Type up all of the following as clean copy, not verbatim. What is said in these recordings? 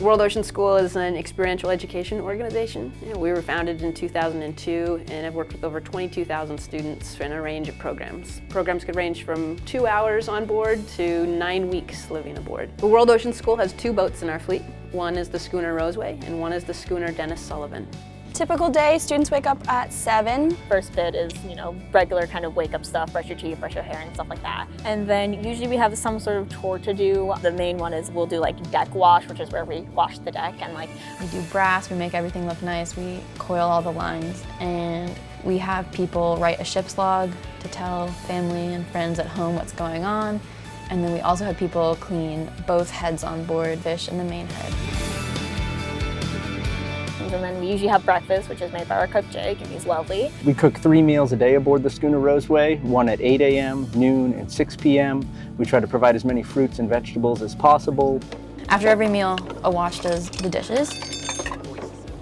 World Ocean School is an experiential education organization. We were founded in 2002 and have worked with over 22,000 students in a range of programs. Programs could range from 2 hours on board to 9 weeks living aboard. The World Ocean School has 2 boats in our fleet. One is the schooner Roseway and one is the schooner Dennis Sullivan. Typical day, students wake up at 7. First bit is, regular kind of wake up stuff, brush your teeth, brush your hair and stuff like that. And then usually we have some sort of chore to do. The main one is we'll do deck wash, which is where we wash the deck and we do brass, we make everything look nice, we coil all the lines, and we have people write a ship's log to tell family and friends at home what's going on. And then we also have people clean both heads on board, fish and the main head. And then we usually have breakfast, which is made by our cook Jake, and he's lovely. We cook 3 meals a day aboard the schooner Roseway, one at 8 a.m., noon, and 6 p.m. We try to provide as many fruits and vegetables as possible. After every meal, a watch does the dishes.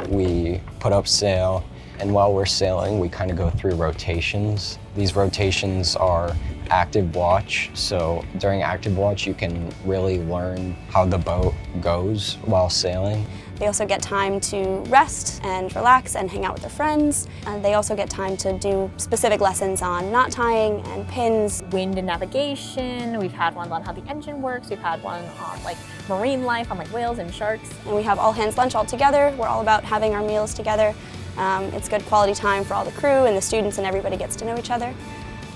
We put up sail, and while we're sailing, we kind of go through rotations. These rotations are active watch, so during active watch you can really learn how the boat goes while sailing. They also get time to rest and relax and hang out with their friends. And they also get time to do specific lessons on knot tying and pins. Wind and navigation, we've had one on how the engine works, we've had one on marine life, on whales and sharks. And we have all hands lunch all together. We're all about having our meals together. It's good quality time for all the crew and the students, and everybody gets to know each other.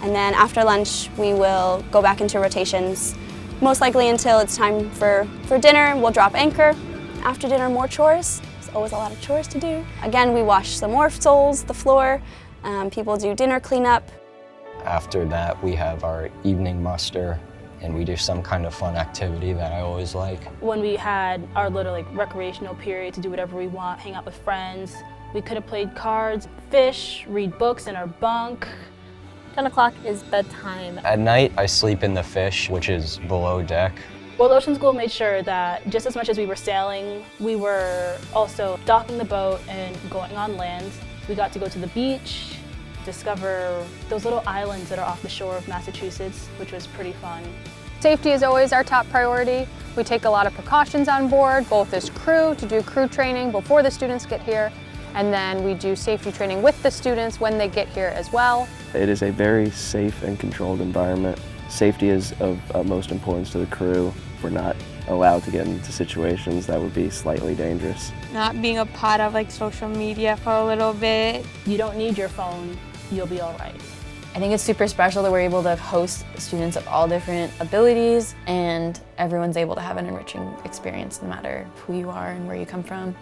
And then after lunch, we will go back into rotations, most likely until it's time for dinner. We'll drop anchor. After dinner, more chores. There's always a lot of chores to do. Again, we wash some more soles, the floor. People do dinner cleanup. After that, we have our evening muster, and we do some kind of fun activity that I always like. When we had our little recreational period to do whatever we want, hang out with friends, we could have played cards, fish, read books in our bunk. 10 o'clock is bedtime. At night, I sleep in the fish, which is below deck. World Ocean School made sure that just as much as we were sailing, we were also docking the boat and going on land. We got to go to the beach, discover those little islands that are off the shore of Massachusetts, which was pretty fun. Safety is always our top priority. We take a lot of precautions on board, both as crew, to do crew training before the students get here, and then we do safety training with the students when they get here as well. It is a very safe and controlled environment. Safety is of utmost importance to the crew. We're not allowed to get into situations that would be slightly dangerous. Not being a part of social media for a little bit. You don't need your phone, you'll be all right. I think it's super special that we're able to host students of all different abilities, and everyone's able to have an enriching experience no matter who you are and where you come from.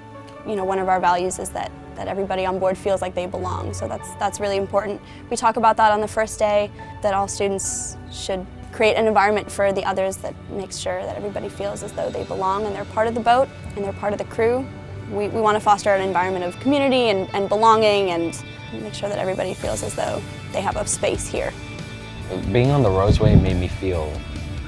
One of our values is that everybody on board feels like they belong, so that's really important. We talk about that on the first day, that all students should create an environment for the others that makes sure that everybody feels as though they belong and they're part of the boat and they're part of the crew. We want to foster an environment of community and belonging and make sure that everybody feels as though they have a space here. Being on the Roseway made me feel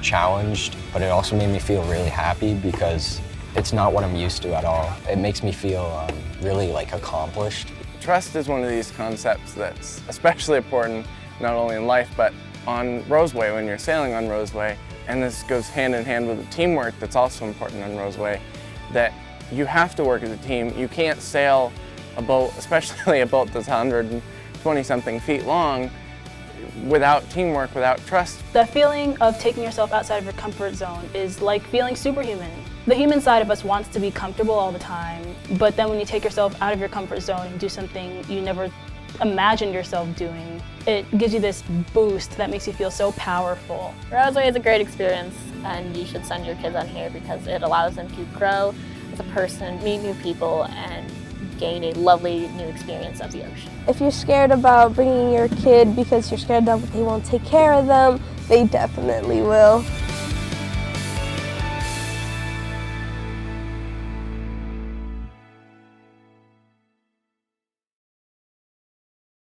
challenged, but it also made me feel really happy because it's not what I'm used to at all. It makes me feel really accomplished. Trust is one of these concepts that's especially important not only in life but on Roseway when you're sailing on Roseway, and this goes hand in hand with the teamwork that's also important on Roseway, that you have to work as a team. You can't sail a boat, especially a boat that's 120-something feet long, without teamwork, without trust. The feeling of taking yourself outside of your comfort zone is like feeling superhuman. The human side of us wants to be comfortable all the time, but then when you take yourself out of your comfort zone and do something you never imagined yourself doing, it gives you this boost that makes you feel so powerful. Roseway is a great experience, and you should send your kids on here because it allows them to grow as a person, meet new people, and gain a lovely new experience of the ocean. If you're scared about bringing your kid because you're scared that they won't take care of them, they definitely will.